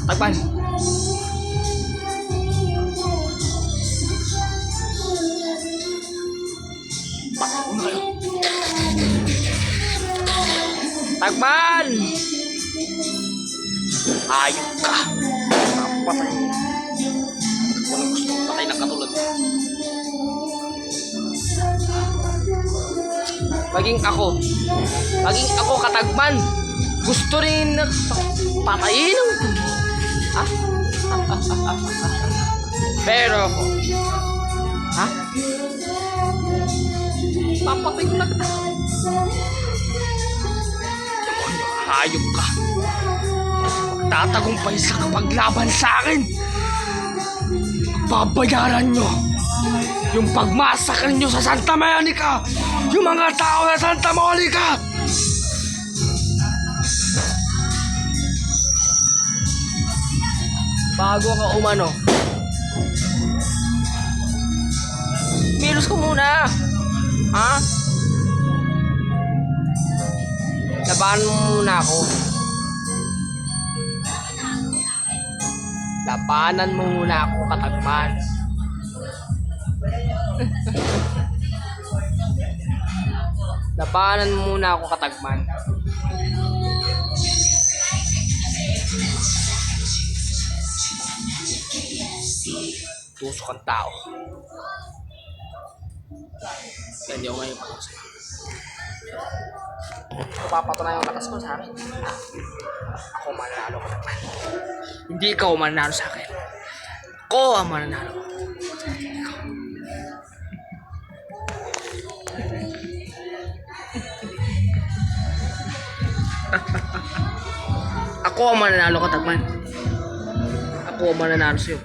Tagpan. Tagpan! Ayok ka! Patay. Walang gustong patay ng katulad mo. Maging ako Katagpan. Gusto rin na patayin ang ha? Pero ako ha? Papatay ko na kita. Demonyo, hayop ka. Magtatagumpay sa kapaglaban sa akin. Babayaran nyo yung pagmasakal nyo sa Santa Monica, yung mga tao sa Santa Monica. Bago ka umano, milos ko muna. Ha? Labanan mo muna ako. Labanan mo muna ako, Katagpan. Labanan mo muna ako, Katagpan. Tusok ang tao. Yan, di ako ngayon pag-usap. Papatunayan yung lakas ko sa akin. Ako mananalo, Katagpan. Hindi ikaw mananalo sa akin. Ako ang mananalo. Ako ang mananalo, Katagpan. Ako ang mananalo sa'yo.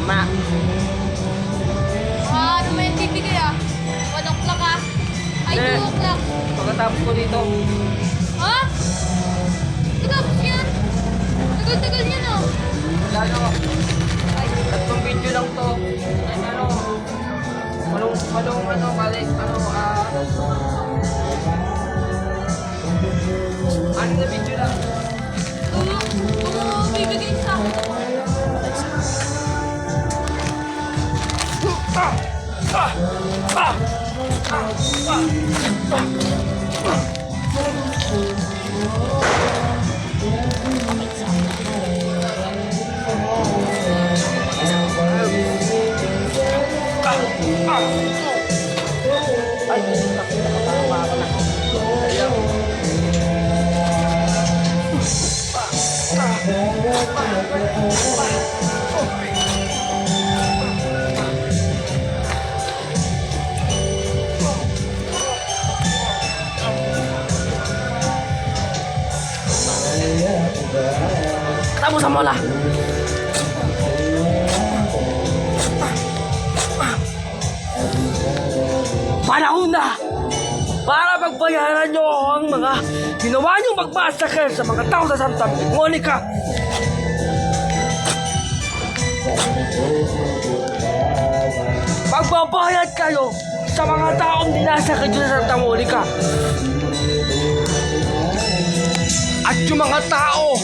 Ma. Ano may TV kaya? 1 o'clock ah? Ay, 2 o'clock. Pagkatapos ko dito. Ha? Tapos yan? Tagal-tagal niya no? Lalo. Ay, Tatlong video lang to. Ay, ano. Malong, ano, balik, ano, ano na video lang. kung bibigay sa akin. Tapusan mo lah. Panahon na para pagbayaran nyo ang mga ginawa nyo magmasakal sa mga tao sa Santa Monica. Pagbabayad kayo sa mga taong dinasakal nyo sa Santa Monica. At yung mga tao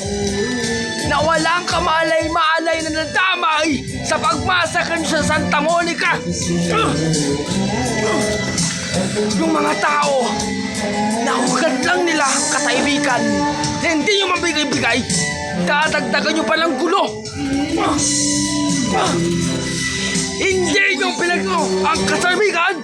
na walang kamalay-malay na nadamay sa pagmasakal sa Santa Monica. Yung mga tao na hugad lang nila ang katahimikan na hindi nyo mabigay-bigay, dadagdagan nyo palang gulo. Hindi nyo pinagno ang katahimikan.